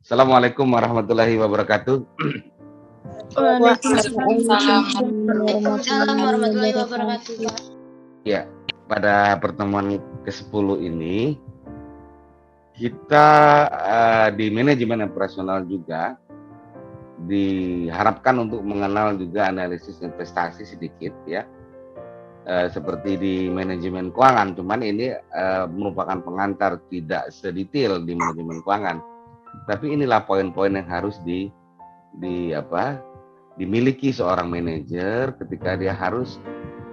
Assalamualaikum warahmatullahi wabarakatuh. Waalaikumsalam warahmatullahi wabarakatuh, Pak. Ya, pada pertemuan ke-10 ini kita di manajemen operasional juga diharapkan untuk mengenal juga analisis investasi sedikit ya. Seperti di manajemen keuangan, cuman ini merupakan pengantar, tidak sedetail di manajemen keuangan. Tapi inilah poin-poin yang harus dimiliki seorang manajer ketika dia harus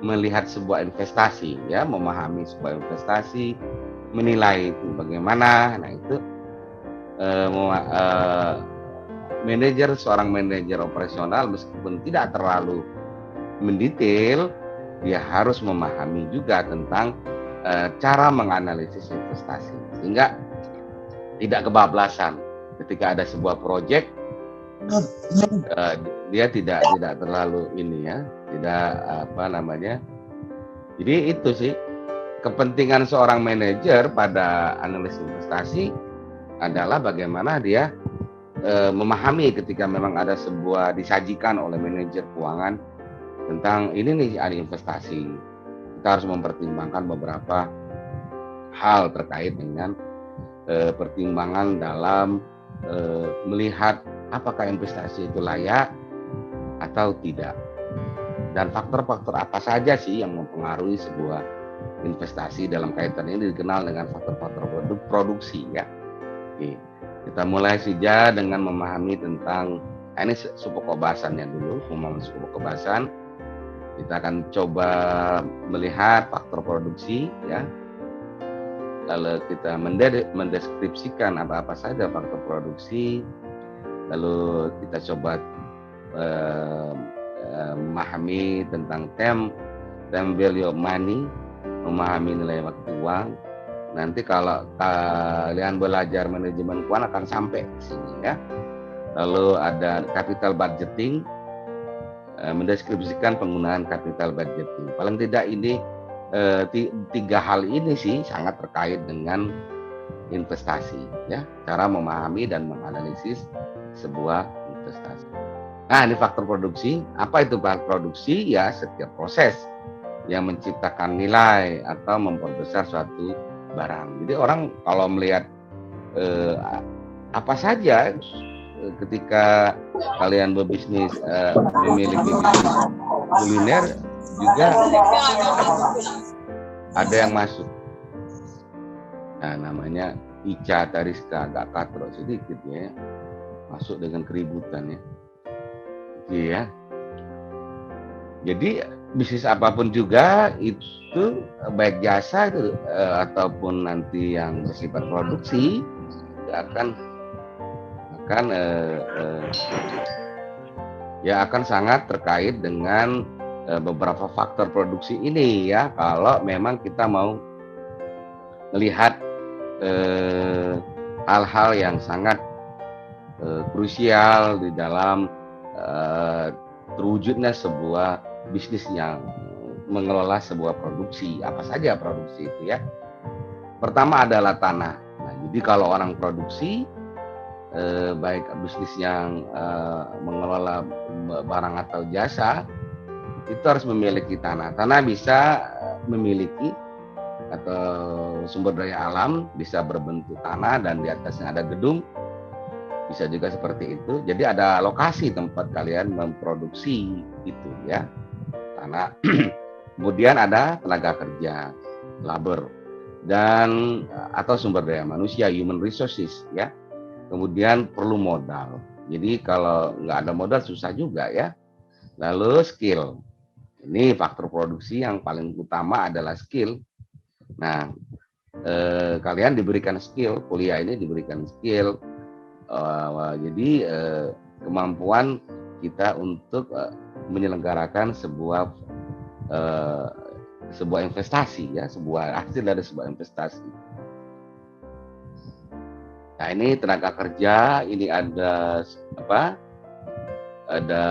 melihat sebuah investasi, ya, memahami sebuah investasi, menilai itu bagaimana. Nah itu seorang manajer operasional meskipun tidak terlalu mendetail, dia harus memahami juga tentang cara menganalisis investasi sehingga tidak kebablasan ketika ada sebuah proyek. Dia tidak terlalu jadi itu sih kepentingan seorang manajer pada analisis investasi adalah bagaimana dia memahami ketika memang ada sebuah disajikan oleh manajer keuangan tentang ini nih ada investasi. Kita harus mempertimbangkan beberapa hal terkait dengan pertimbangan dalam melihat apakah investasi itu layak atau tidak, dan faktor-faktor apa saja sih yang mempengaruhi sebuah investasi. Dalam kaitan ini dikenal dengan faktor-faktor produksi ya. Oke, kita mulai saja dengan memahami tentang ini suku kebahasannya dulu. Memahami suku kebahasan, kita akan coba melihat faktor produksi ya. Lalu kita mendeskripsikan apa-apa saja faktor produksi. Lalu kita coba memahami tentang time value of money, memahami nilai waktu uang. Nanti kalau kalian belajar manajemen keuangan akan sampai ke sini ya. Lalu ada capital budgeting, mendeskripsikan penggunaan capital budgeting. Paling tidak ini tiga hal ini sih sangat terkait dengan investasi ya, cara memahami dan menganalisis sebuah investasi. Nah, ini faktor produksi. Apa itu faktor produksi? Ya, setiap proses yang menciptakan nilai atau memperbesar suatu barang. Jadi orang kalau melihat apa saja ketika kalian berbisnis, memiliki bisnis kuliner juga ada yang masuk. Nah, namanya Ica Tariska, agak katro sedikit ya, masuk dengan keributan ya. Oke ya. Jadi bisnis apapun juga itu, baik jasa itu ataupun nanti yang bersifat produksi, akan sangat terkait dengan beberapa faktor produksi ini ya. Kalau memang kita mau melihat hal-hal yang sangat krusial di dalam terwujudnya sebuah bisnis yang mengelola sebuah produksi, apa saja produksi itu ya. Pertama adalah tanah. Nah, jadi kalau orang produksi, baik bisnis yang mengelola barang atau jasa, itu harus memiliki tanah. Tanah bisa memiliki atau sumber daya alam, bisa berbentuk tanah dan di atasnya ada gedung, bisa juga seperti itu. Jadi ada lokasi tempat kalian memproduksi itu ya, tanah. Kemudian ada tenaga kerja, labor, dan atau sumber daya manusia, human resources ya. Kemudian perlu modal. Jadi kalau nggak ada modal susah juga ya. Lalu skill. Ini faktor produksi yang paling utama adalah skill. Nah, kalian diberikan skill, kuliah ini diberikan skill. Jadi kemampuan kita untuk menyelenggarakan sebuah investasi ya, sebuah hasil dari sebuah investasi. Nah, ini tenaga kerja, ini ada ada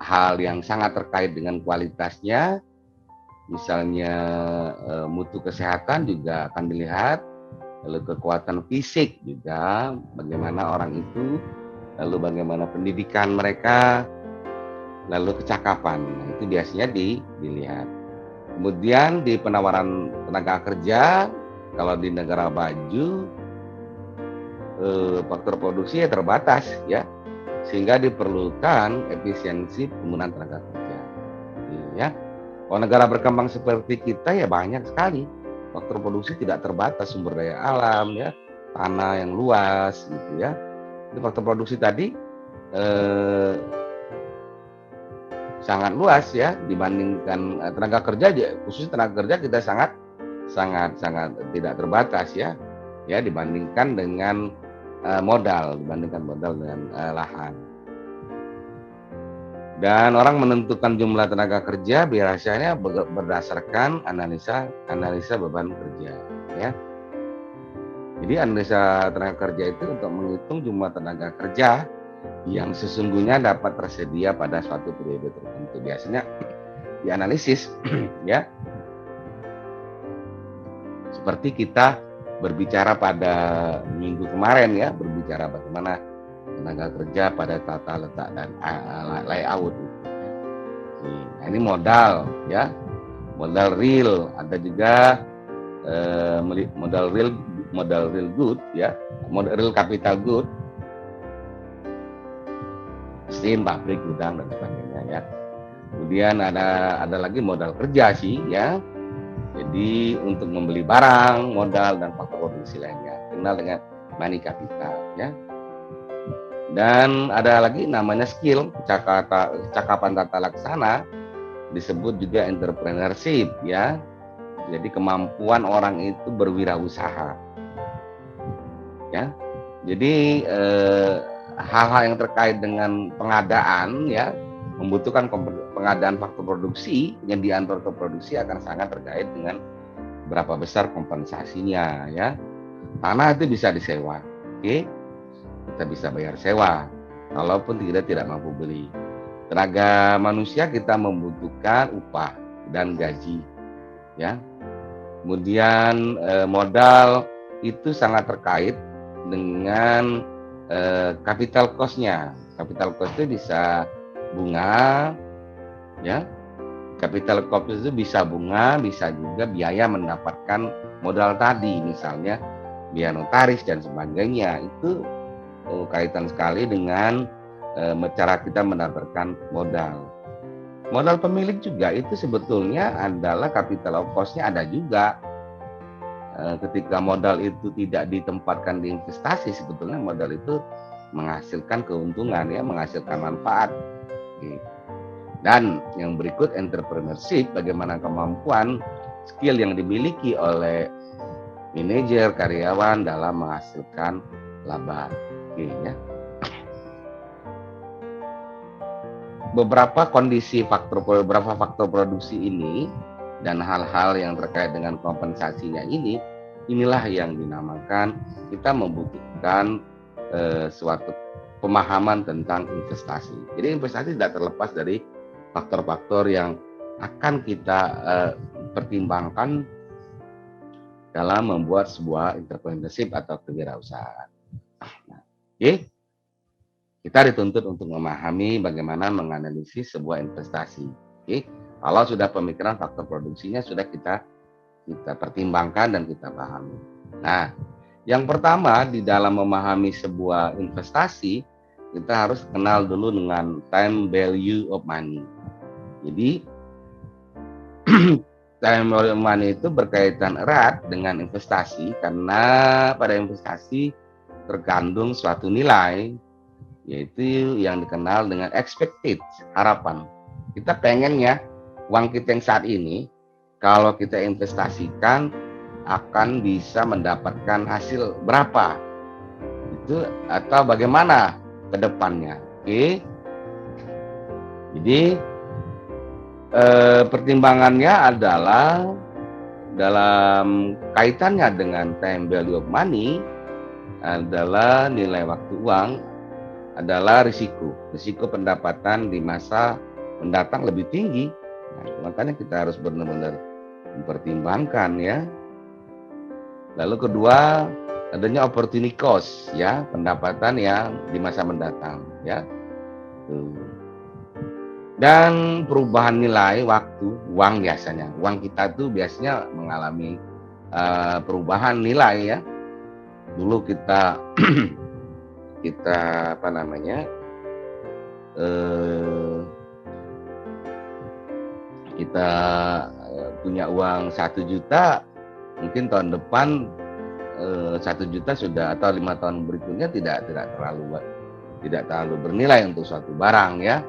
hal yang sangat terkait dengan kualitasnya. Misalnya mutu kesehatan juga akan dilihat, lalu kekuatan fisik juga, bagaimana orang itu, lalu bagaimana pendidikan mereka, lalu kecakapan. Nah, itu biasanya dilihat. Kemudian di penawaran tenaga kerja, kalau di negara maju faktor produksi ya terbatas ya, sehingga diperlukan efisiensi penggunaan tenaga kerja. Ya, kalau negara berkembang seperti kita ya banyak sekali faktor produksi, tidak terbatas sumber daya alam ya, tanah yang luas gitu ya. Jadi faktor produksi tadi sangat luas ya dibandingkan tenaga kerja, khusus tenaga kerja kita sangat tidak terbatas ya dibandingkan dengan modal dengan lahan. Dan orang menentukan jumlah tenaga kerja biasanya berdasarkan analisa beban kerja ya. Jadi analisa tenaga kerja itu untuk menghitung jumlah tenaga kerja yang sesungguhnya dapat tersedia pada suatu periode tertentu. Biasanya dianalisis ya. Seperti kita berbicara pada minggu kemarin ya, berbicara bagaimana tenaga kerja pada tata letak dan layout. Nah, ini modal ya, modal real, ada juga modal real good ya, modal real capital good, mesin, pabrik, gudang dan sebagainya ya. Kemudian ada lagi modal kerja sih ya. Jadi untuk membeli barang, modal dan faktor produksi lainnya, kenal dengan money capital ya. Dan ada lagi namanya skill, cakapan tata laksana, disebut juga entrepreneurship ya. Jadi kemampuan orang itu berwirausaha ya. Jadi hal-hal yang terkait dengan pengadaan ya, membutuhkan pengadaan faktor produksi yang diantar ke produksi akan sangat terkait dengan berapa besar kompensasinya ya. Tanah itu bisa disewa, oke? Kita bisa bayar sewa, walaupun kita tidak mampu beli. Tenaga manusia kita membutuhkan upah dan gaji, ya. Kemudian modal itu sangat terkait dengan capital cost-nya. Capital cost itu bisa bunga, ya. Capital cost itu bisa bunga, bisa juga biaya mendapatkan modal tadi, misalnya biaya notaris dan sebagainya. Itu kaitan sekali dengan cara kita mendapatkan modal. Modal pemilik juga itu sebetulnya adalah capital cost-nya ada juga. Ketika modal itu tidak ditempatkan di investasi, sebetulnya modal itu menghasilkan keuntungan ya, menghasilkan manfaat. Dan yang berikut entrepreneurship, bagaimana kemampuan skill yang dimiliki oleh manajer, karyawan dalam menghasilkan laba. Ya. Beberapa faktor produksi ini dan hal-hal yang terkait dengan kompensasinya inilah yang dinamakan kita membutuhkan suatu pemahaman tentang investasi. Jadi investasi tidak terlepas dari faktor-faktor yang akan kita pertimbangkan dalam membuat sebuah entrepreneurship atau kewirausahaan. Oke, kita dituntut untuk memahami bagaimana menganalisis sebuah investasi. Oke, kalau sudah pemikiran faktor produksinya sudah kita pertimbangkan dan kita pahami. Nah, yang pertama di dalam memahami sebuah investasi, kita harus kenal dulu dengan time value of money. Jadi time value of money itu berkaitan erat dengan investasi, karena pada investasi terkandung suatu nilai, yaitu yang dikenal dengan expected, harapan. Kita pengennya uang kita yang saat ini kalau kita investasikan akan bisa mendapatkan hasil berapa itu atau bagaimana ke depannya. Oke. Jadi pertimbangannya adalah dalam kaitannya dengan time value of money adalah nilai waktu uang, adalah risiko pendapatan di masa mendatang lebih tinggi. Nah, makanya kita harus benar-benar mempertimbangkan ya. Lalu kedua, adanya opportunity cost ya, pendapatan yang di masa mendatang ya. Tuh. Dan perubahan nilai waktu uang biasanya. Uang kita tuh biasanya mengalami perubahan nilai ya. Dulu kita kita apa namanya? Kita punya uang 1 juta, mungkin tahun depan 1 juta sudah, atau 5 tahun berikutnya tidak terlalu bernilai untuk suatu barang ya.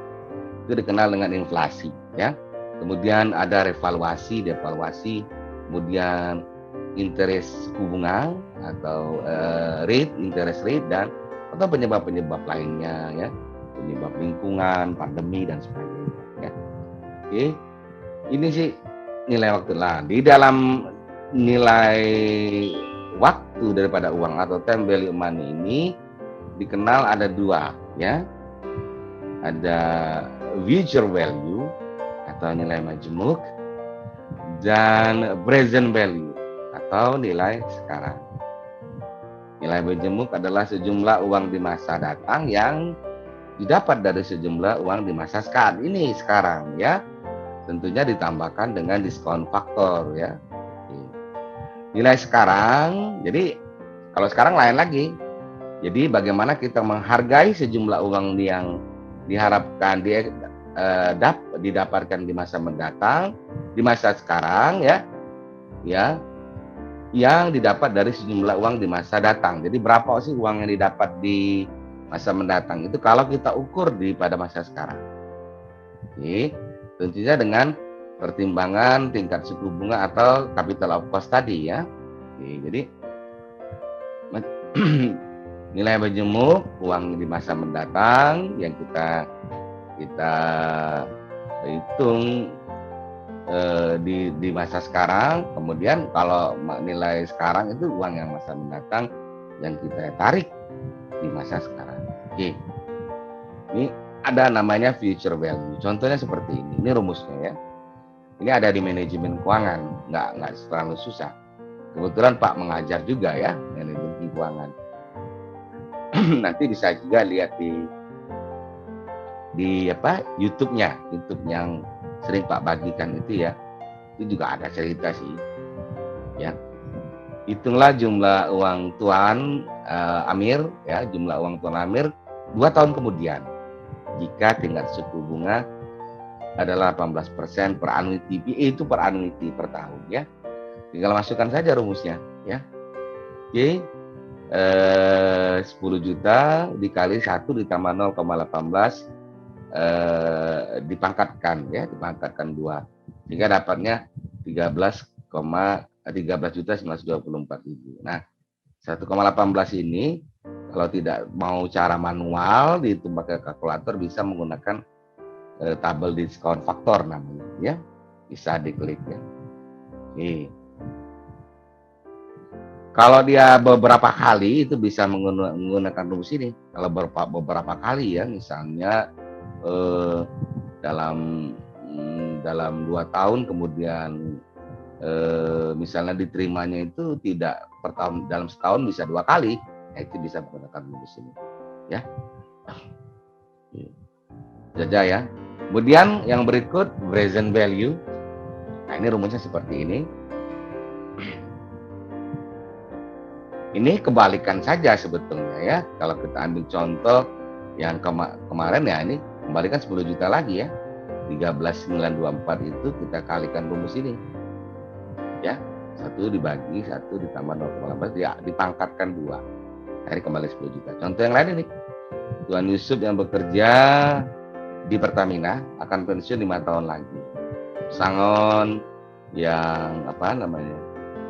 Itu dikenal dengan inflasi ya. Kemudian ada revaluasi, devaluasi, kemudian interest suku bunga atau interest rate, dan atau penyebab-penyebab lainnya ya, penyebab lingkungan, pandemi dan sebagainya ya. Oke. Ini sih nilai waktu lah. Di dalam nilai waktu daripada uang atau time value money ini dikenal ada 2 ya. Ada future value atau nilai majemuk, dan present value atau nilai sekarang. Nilai majemuk adalah sejumlah uang di masa datang yang didapat dari sejumlah uang di masa sekarang ya. Tentunya ditambahkan dengan diskon faktor ya. Nilai sekarang, jadi kalau sekarang lain lagi. Jadi bagaimana kita menghargai sejumlah uang yang diharapkan didapatkan di masa mendatang, di masa sekarang ya, yang didapat dari sejumlah uang di masa datang. Jadi berapa sih uang yang didapat di masa mendatang itu kalau kita ukur pada masa sekarang. Oke. Tentunya dengan pertimbangan tingkat suku bunga atau capital of cost tadi ya. Oke, jadi nilai majemuk uang di masa mendatang yang kita hitung di masa sekarang. Kemudian kalau nilai sekarang itu uang yang masa mendatang yang kita tarik di masa sekarang. Oke. Ini ada namanya future value. Contohnya seperti ini. Ini rumusnya ya. Ini ada di manajemen keuangan. Nggak terlalu susah. Kebetulan Pak mengajar juga ya manajemen keuangan. Nanti bisa juga lihat di YouTube-nya. YouTube yang sering Pak bagikan itu ya. Itu juga ada cerita sih. Ya. Hitunglah jumlah uang Tuan Amir ya, jumlah uang Tuan Amir 2 tahun kemudian. Jika tingkat suku bunga adalah 18% per annuity, itu per annuity per tahun ya. Tinggal masukkan saja rumusnya ya. Oke. 10 juta dikali 1 ditambah 0,18 dipangkatkan 2 sehingga dapatnya 13.924.000. Nah, 1,18 ini kalau tidak mau cara manual dihitung pakai kalkulator bisa menggunakan tabel diskon faktor namanya ya. Bisa diklik ya. Oke. Kalau dia beberapa kali itu bisa menggunakan rumus ini. Kalau beberapa kali ya, misalnya dalam 2 tahun kemudian misalnya diterimanya itu tidak per tahun, dalam setahun bisa 2 kali. Itu bisa menggunakan rumus ini ya. Jaja ya. Kemudian yang berikut present value. Nah, ini rumusnya seperti ini. Ini kebalikan saja sebetulnya ya. Kalau kita ambil contoh yang kemarin ya, ini kembalikan 10 juta lagi ya. 13.924 itu kita kalikan rumus ini. Ya. 1 dibagi 1 ditambah 0,18 ya, dipangkatkan 2. Hari kembali 10 juta. Contoh yang lain ini. Tuan Yusuf yang bekerja di Pertamina akan pensiun 5 tahun lagi. Sangon yang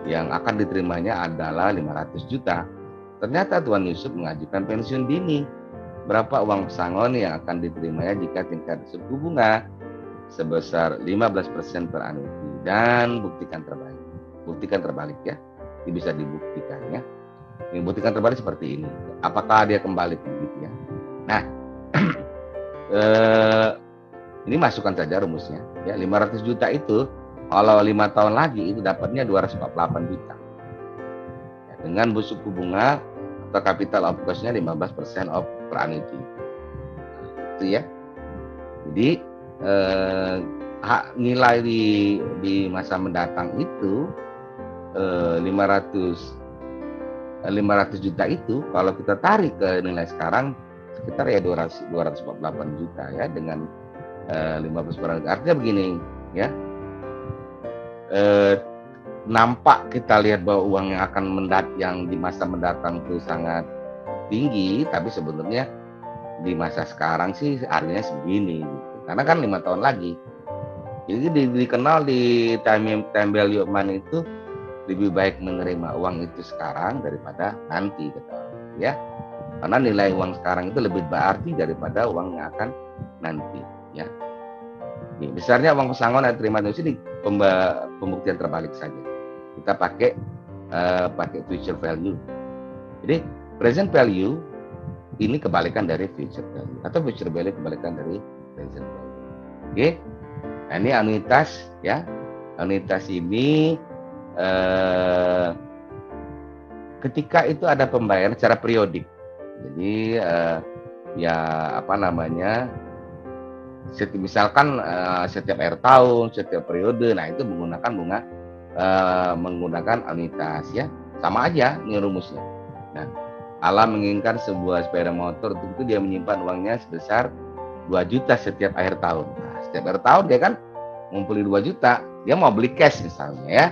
yang akan diterimanya adalah 500 juta. Ternyata Tuan Yusuf mengajukan pensiun dini. Berapa uang pesangon yang akan diterimanya jika tingkat suku bunga sebesar 15% per annuity, dan buktikan terbalik ya. Ini bisa dibuktikan ya. Buktikan terbalik seperti ini. Apakah dia kembali begitu ya? Nah, ini masukkan saja rumusnya. Ya, 500 juta itu kalau 5 tahun lagi itu dapatnya 248 juta. Ya, dengan suku bunga atau capital of cost-nya 15% of per annum. Itu ya. Jadi nilai di masa mendatang itu 500 juta itu kalau kita tarik ke nilai sekarang sekitar ya 248 juta ya dengan 15%. Artinya begini ya. Nampak kita lihat bahwa uang yang akan yang di masa mendatang itu sangat tinggi, tapi sebenarnya di masa sekarang sih artinya segini gitu. Karena kan 5 tahun lagi. Jadi dikenal di time value of money itu lebih baik menerima uang itu sekarang daripada nanti gitu ya. Karena nilai uang sekarang itu lebih berarti daripada uang yang akan nanti ya. Ini besarnya uang pesangon yang terima di sini pembuktian terbalik saja. Kita pakai future value. Jadi present value ini kebalikan dari future value atau future value kebalikan dari present value. Oke. Nah, ini anuitas ya. Anuitas ini ketika itu ada pembayaran secara periodik. Jadi ya apa namanya? Misalkan setiap akhir tahun, setiap periode, nah itu menggunakan bunga menggunakan anuitas ya, sama aja ini rumusnya. Nah, Alam menginginkan sebuah sepeda motor, tentu dia menyimpan uangnya sebesar 2 juta setiap akhir tahun. Nah, setiap akhir tahun dia kan ngumpulin 2 juta, dia mau beli cash misalnya ya.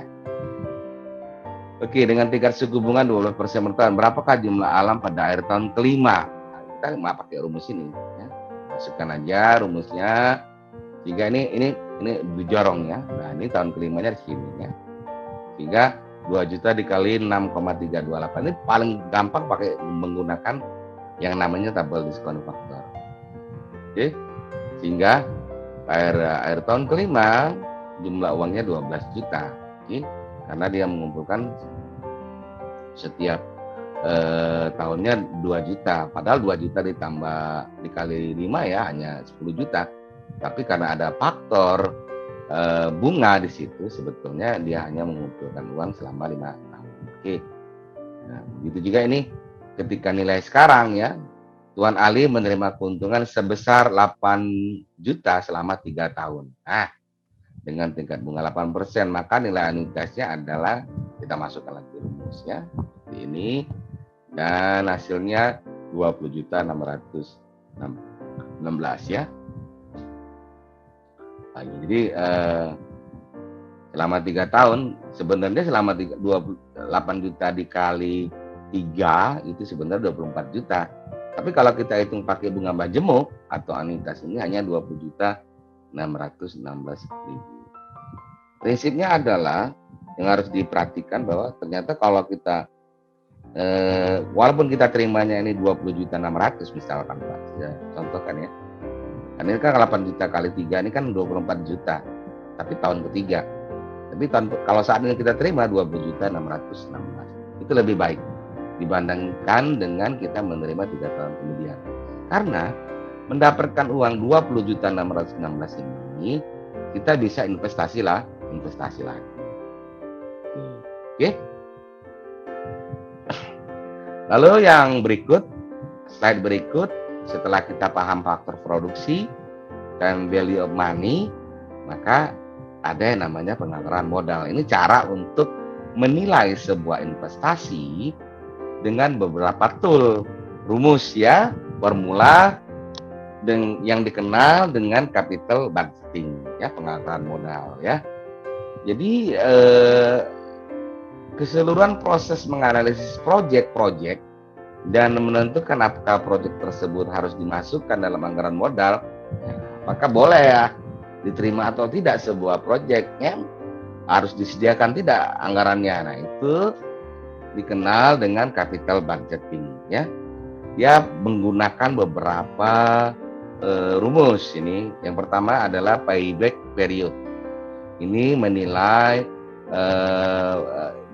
Oke, dengan tingkat suku bunga 12% per tahun, berapakah jumlah Alam pada akhir tahun kelima? Nah, kita mau pakai rumus ini ya. Masukkan aja rumusnya. Sehingga ini dijorong ya. Nah, ini tahun kelimanya di sini ya. Sehingga 2 juta dikali 6,328 ini paling gampang pakai menggunakan yang namanya tabel diskon faktor. Oke. Sehingga akhir tahun kelima jumlah uangnya 12 juta. Oke. Karena dia mengumpulkan setiap tahunnya 2 juta. Padahal 2 juta ditambah dikali 5 ya hanya 10 juta. Tapi karena ada faktor bunga di situ, sebetulnya dia hanya mengumpulkan uang selama 5 tahun. Oke. Nah, begitu juga ini ketika nilai sekarang ya, Tuan Ali menerima keuntungan sebesar 8 juta selama 3 tahun. Nah, dengan tingkat bunga 8%, maka nilai anuitasnya adalah, kita masukkan lagi rumusnya seperti ini, dan hasilnya 20.616 ya. Jadi selama 3 tahun sebenarnya selama 28 juta dikali 3 itu sebenarnya 24 juta. Tapi kalau kita hitung pakai bunga majemuk atau anuitas ini hanya 20.616.000. Prinsipnya adalah yang harus diperhatikan bahwa ternyata kalau kita walaupun kita terimanya ini 20.600 misalkan Pak, ya, contohkan ya. Ini kan 8 juta kali 3 ini kan 24 juta. Tapi tahun ketiga. Tapi kalau saat ini kita terima 20.616. Itu lebih baik dibandingkan dengan kita menerima 3 tahun kemudian. Karena mendapatkan uang 20.616 ini kita bisa investasi lagi. Oke. Lalu yang berikut, slide berikut, setelah kita paham faktor produksi dan value of money, maka ada yang namanya penganggaran modal. Ini cara untuk menilai sebuah investasi dengan beberapa tool, rumus ya, formula yang dikenal dengan capital budgeting ya, penganggaran modal ya. Jadi keseluruhan proses menganalisis proyek dan menentukan apakah proyek tersebut harus dimasukkan dalam anggaran modal, apakah boleh ya diterima atau tidak sebuah proyeknya, harus disediakan tidak anggarannya. Nah, itu dikenal dengan capital budgeting ya. Dia menggunakan beberapa rumus ini. Yang pertama adalah payback period. Ini menilai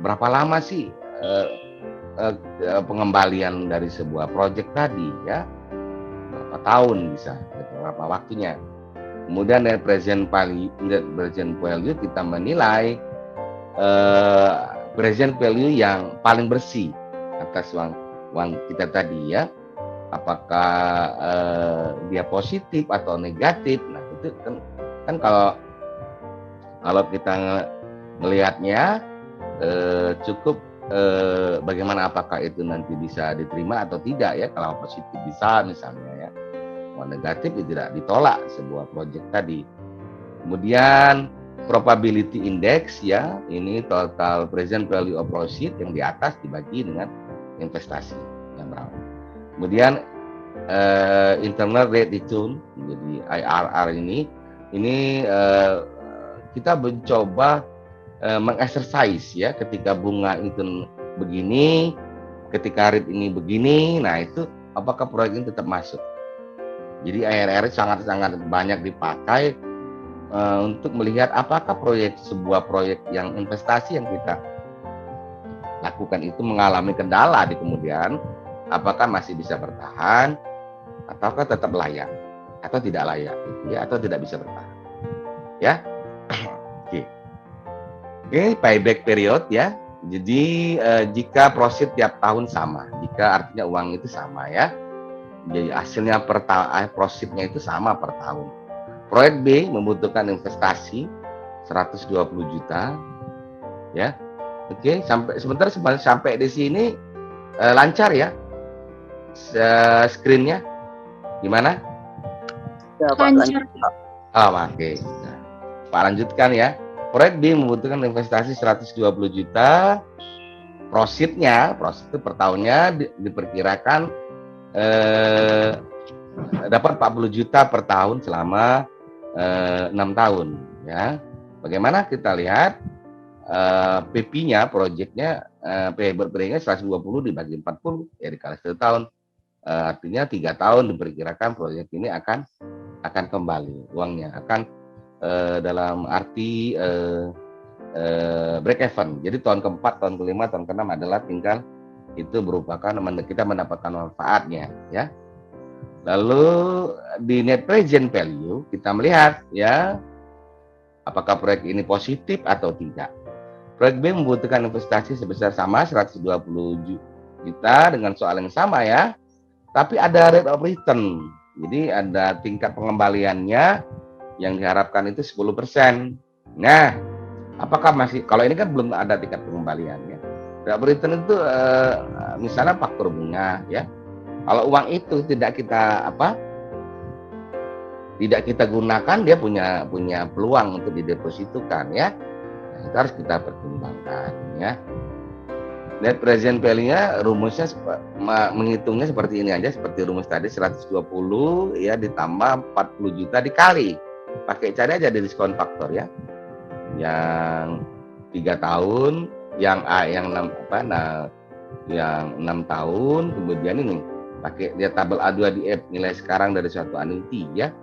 berapa lama sih pengembalian dari sebuah proyek tadi ya, berapa tahun bisa, berapa waktunya. Kemudian dari present value kita menilai present value yang paling bersih atas uang kita tadi ya. Apakah dia positif atau negatif? Nah itu kan kalau kita melihatnya cukup bagaimana apakah itu nanti bisa diterima atau tidak ya. Kalau positif bisa misalnya ya, kalau negatif itu tidak ditolak sebuah proyek tadi. Kemudian probability index ya, ini total present value of proceed yang di atas dibagi dengan investasi yang berapa. Kemudian internal rate return, jadi IRR ini kita mencoba mengexercise ya, ketika bunga itu begini, ketika rate ini begini, nah itu apakah proyek ini tetap masuk. Jadi IRR sangat-sangat banyak dipakai untuk melihat apakah sebuah proyek yang investasi yang kita lakukan itu mengalami kendala di kemudian, apakah masih bisa bertahan ataukah tetap layak atau tidak layak gitu ya, atau tidak bisa bertahan ya. Oke, payback period ya. Jadi jika profit tiap tahun sama, jika artinya uang itu sama ya, jadi hasilnya profitnya itu sama per tahun. Proyek B membutuhkan investasi 120 juta ya. Oke, sampai di sini lancar ya. Screen-nya gimana? Ya, Pak. Lancar. Oh, oke. Nah, Pak lanjutkan ya. Proyek B membutuhkan investasi 120 juta. Profit itu per tahunnya diperkirakan dapat 40 juta per tahun selama 6 tahun ya. Bagaimana kita lihat PP-nya, proyeknya payable periodnya 120 dibagi 40 ya dikali 1 tahun. Artinya 3 tahun diperkirakan proyek ini akan kembali uangnya, akan dalam arti break even. Jadi tahun keempat, tahun kelima, tahun keenam adalah tinggal itu merupakan kita mendapatkan manfaatnya ya. Lalu di net present value kita melihat ya, apakah proyek ini positif atau tidak. Proyek B membutuhkan investasi sebesar sama 120 juta dengan soal yang sama ya, tapi ada rate of return. Jadi ada tingkat pengembaliannya yang diharapkan itu 10%. Nah, apakah masih, kalau ini kan belum ada tingkat pengembaliannya. Rate of return itu misalnya faktor bunga ya. Kalau uang itu tidak kita gunakan, dia punya peluang untuk didepositukan ya. Nah, itu harus kita pertimbangkan ya. Net present value-nya rumusnya menghitungnya seperti ini aja, seperti rumus tadi 120 ya ditambah 40 juta dikali. Pakai cari aja di diskon faktor ya. Yang 3 tahun, yang yang 6 tahun, kemudian ini pakai dia tabel A2 di F, nilai sekarang dari suatu annuity ya,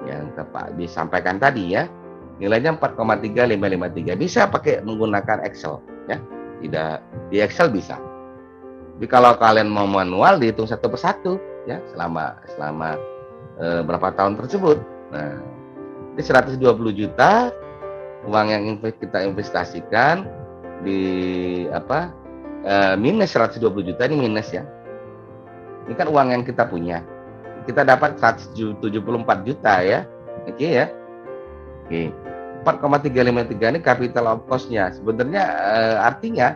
yang tepat disampaikan tadi ya, nilainya 4,3553. Bisa pakai menggunakan Excel ya, tidak di Excel bisa. Tapi kalau kalian mau manual dihitung satu persatu ya, selama berapa tahun tersebut. Nah, ini 120 juta uang yang kita investasikan di minus 120 juta, ini minus ya. Ini kan uang yang kita punya. Kita dapat 174 juta ya. Oke ya. Oke. 4,353 ini capital of cost-nya. Sebenarnya artinya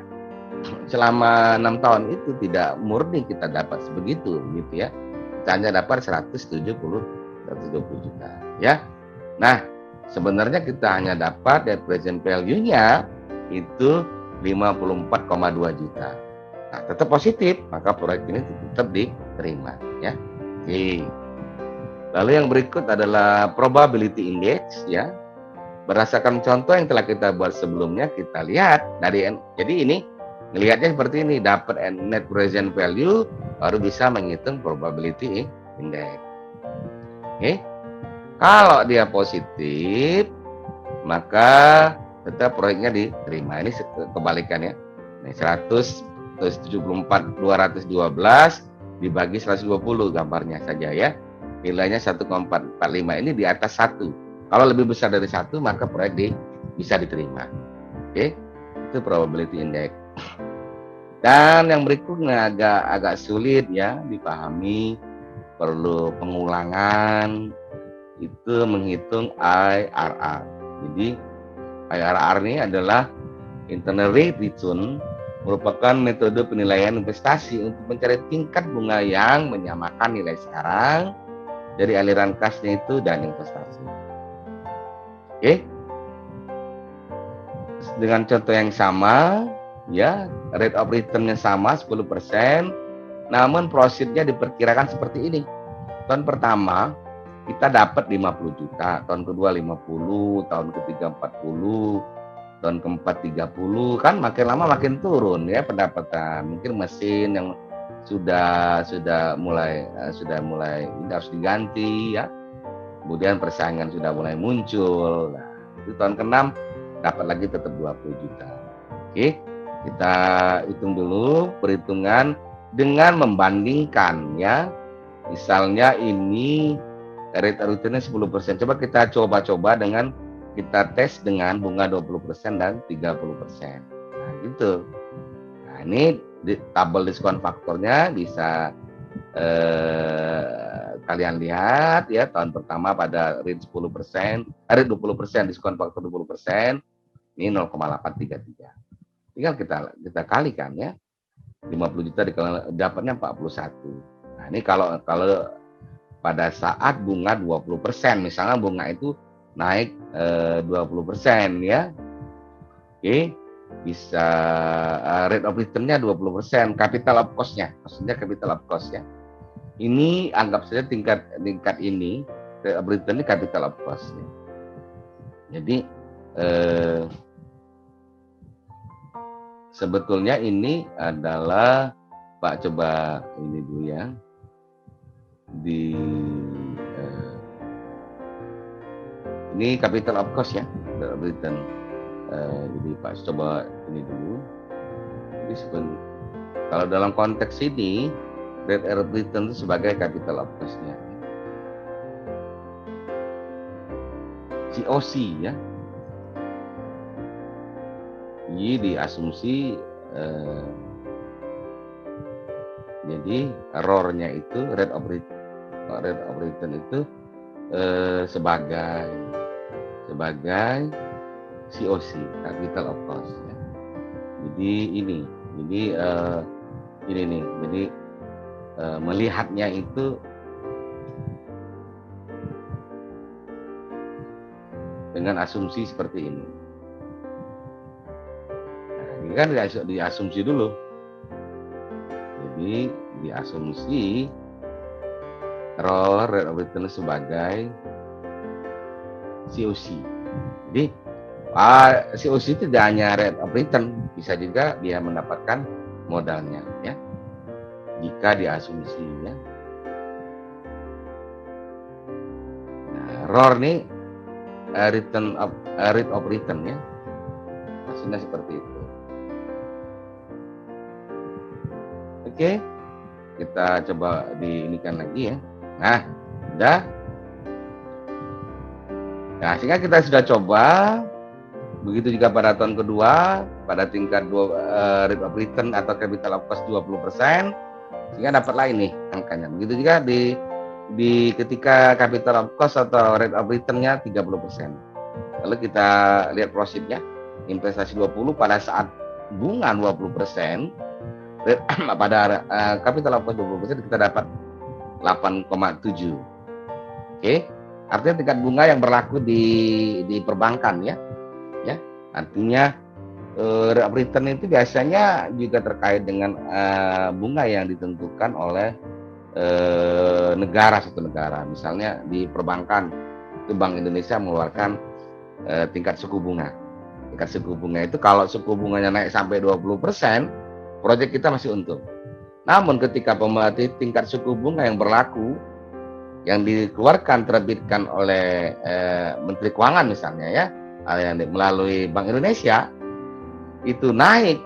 selama 6 tahun itu tidak murni kita dapat sebegitu gitu ya. Kita hanya dapat 120 juta ya. Nah, sebenarnya kita hanya dapat net present value-nya itu 54,2 juta. Nah, tetap positif, maka proyek ini tetap diterima ya. Oke. Lalu yang berikut adalah probability index ya. Berdasarkan contoh yang telah kita buat sebelumnya, kita lihat jadi ini melihatnya seperti ini, dapat net present value baru bisa menghitung probability index. Oke. Kalau dia positif, maka tetap proyeknya diterima. Ini kebalikannya. Ini 174 212 dibagi 120 gambarnya saja ya. Nilainya 1,445, ini di atas 1. Kalau lebih besar dari 1 maka proyek bisa diterima. Oke. Itu itu probability index. Dan yang berikutnya agak sulit ya dipahami, perlu pengulangan, itu menghitung IRR. Jadi IRR ini adalah internal rate return, merupakan metode penilaian investasi untuk mencari tingkat bunga yang menyamakan nilai sekarang dari aliran kasnya itu dan investasi. Oke. Dengan contoh yang sama, ya, rate of return-nya sama 10%, namun profitnya diperkirakan seperti ini. Tahun pertama kita dapat 50 juta, tahun kedua 50, tahun ketiga 40, tahun keempat 30, kan makin lama makin turun ya pendapatan. Mungkin mesin yang sudah mulai ini harus diganti ya. Kemudian persaingan sudah mulai muncul. Nah, itu tahun ke-6 dapat lagi tetap 20 juta. Oke, kita hitung dulu perhitungan dengan membandingkan ya. Misalnya ini rate return-nya 10%. Coba kita coba dengan kita tes dengan bunga 20% dan 30%. Nah, gitu. Nah, ini tabel diskon faktornya bisa kalian lihat ya, tahun pertama pada rate 10%, rate 20%, diskon faktor 20%, ini 0,833. Tinggal kita kalikan ya. 50 juta dapatnya 41. Nah, ini kalau pada saat bunga 20%, misalnya bunga itu naik 20% ya. Oke, bisa rate of return-nya 20%, capital of cost-nya, maksudnya capital of cost ya. Ini anggap saja tingkat ini rate of return ini capital of cost ya. Jadi sebetulnya ini adalah Pak, coba ini dulu ya, ini capital of cost ya, return. Jadi Pak coba ini dulu. Jadi kalau dalam konteks ini rate of return itu sebagai capital of cost-nya. COC ya. Ini diasumsi jadi error-nya itu rate of return itu sebagai COC, capital of cost ya. Jadi ini nih, jadi melihatnya itu dengan asumsi seperti ini. Nah, ini kan diasumsi dulu. Jadi diasumsi rate of return sebagai COC. Jadi COC itu tidak hanya rate of return, bisa juga dia mendapatkan modalnya ya. Jika diasumsi ya. Nah, ROR ini rate of return ya. Maksudnya seperti itu. Oke, kita coba diinikan lagi ya. Nah, udah. Nah, sehingga kita sudah coba. Begitu juga pada tahun kedua, pada tingkat rate of return atau capital of cost 20%, sehingga dapatlah ini angkanya. Begitu juga di ketika capital of cost atau rate of return-nya 30%. Lalu kita lihat profitnya, investasi 20 pada saat bunga 20%, pada capital of cost 20% kita dapat 8,7. Oke, artinya tingkat bunga yang berlaku di perbankan ya. Artinya rate of return itu biasanya juga terkait dengan bunga yang ditentukan oleh satu negara. Misalnya di perbankan itu Bank Indonesia mengeluarkan tingkat suku bunga. Tingkat suku bunga itu kalau suku bunganya naik sampai 20%, proyek kita masih untung. Namun ketika tingkat suku bunga yang berlaku yang dikeluarkan terbitkan oleh Menteri Keuangan misalnya ya, yang melalui Bank Indonesia itu naik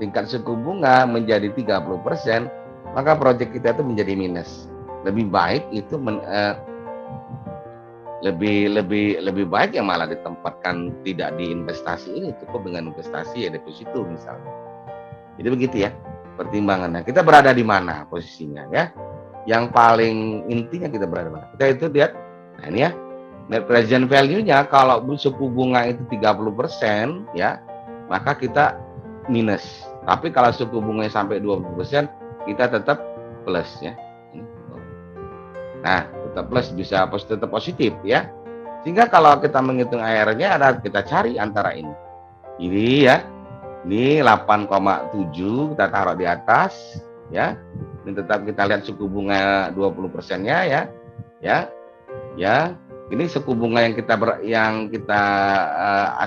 tingkat suku bunga menjadi 30%, maka proyek kita itu menjadi minus. Lebih baik itu lebih baik yang malah ditempatkan tidak di investasi ini, cukup dengan investasi ya deposito misalnya. Jadi begitu ya pertimbangannya. Kita berada di mana posisinya ya? Yang paling intinya kita berada di mana? Kita itu lihat, nah ini ya, net present value-nya kalau suku bunga itu 30% ya, maka kita minus. Tapi kalau suku bunganya sampai 20%, kita tetap plus ya. Nah, tetap plus, bisa tetap positif ya. Sehingga kalau kita menghitung AR-nya ada, kita cari antara ini. Ini ya. Ini 8,7 kita taruh di atas ya. Ini tetap kita lihat suku bunga 20%-nya ya. Ya. Ya. Ini suku bunga yang kita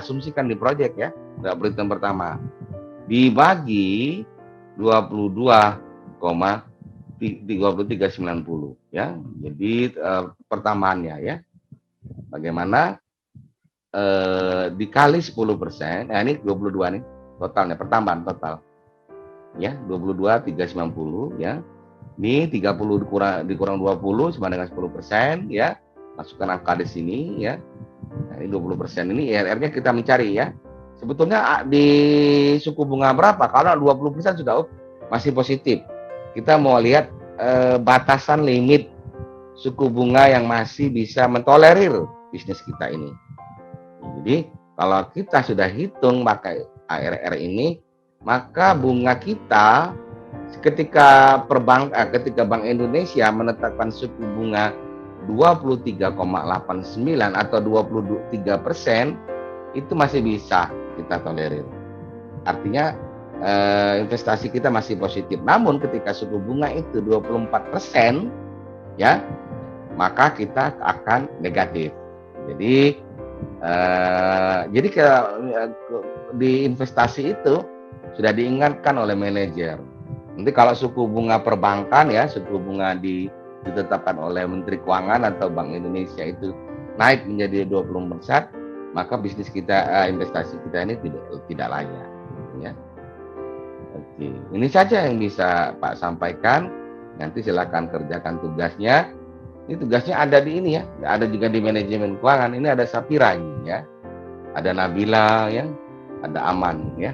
asumsikan di proyek ya. Enggak perhitungan pertama. Dibagi 23,90 ya. Jadi pertamaannya ya. Bagaimana dikali 10%. Nah, ini 22 nih totalnya, pertambahan total. Ya, 22,390 ya. Ini 30 dikurang 20 sama dengan 10% ya. Masukkan angka di sini ya. Nah, ini 20% ini IRR-nya kita mencari ya. Sebetulnya di suku bunga berapa? Kalau 20% sudah masih positif. Kita mau lihat batasan limit suku bunga yang masih bisa mentolerir bisnis kita ini. Jadi kalau kita sudah hitung pakai ARR ini, maka bunga kita ketika Bank Indonesia menetapkan suku bunga 23,89 atau 23%, itu masih bisa kita tolerir. Artinya investasi kita masih positif. Namun ketika suku bunga itu 24% ya, maka kita akan negatif. Jadi di investasi itu sudah diingatkan oleh manajer. Nanti kalau suku bunga perbankan ya, suku bunga ditetapkan oleh Menteri Keuangan atau Bank Indonesia itu naik menjadi 20%, maka bisnis kita, investasi kita ini tidak layak. Ya. Oke, ini saja yang bisa Pak sampaikan. Nanti silakan kerjakan tugasnya. Ini tugasnya ada di ini ya, ada juga di manajemen keuangan. Ini ada Sapira ini ya, ada Nabila ya, ada Aman ya.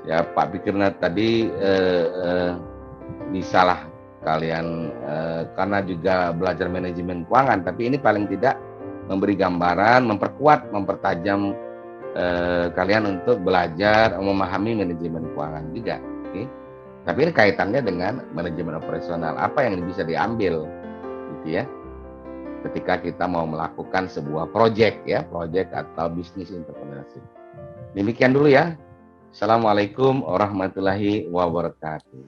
Ya Pak pikirnya tadi bisalah kalian karena juga belajar manajemen keuangan, tapi ini paling tidak memberi gambaran, memperkuat, mempertajam kalian untuk belajar memahami manajemen keuangan juga. Okay? Tapi ini kaitannya dengan manajemen operasional, apa yang bisa diambil gitu ya ketika kita mau melakukan sebuah proyek atau bisnis entrepreneurship. Demikian dulu ya. Assalamualaikum warahmatullahi wabarakatuh.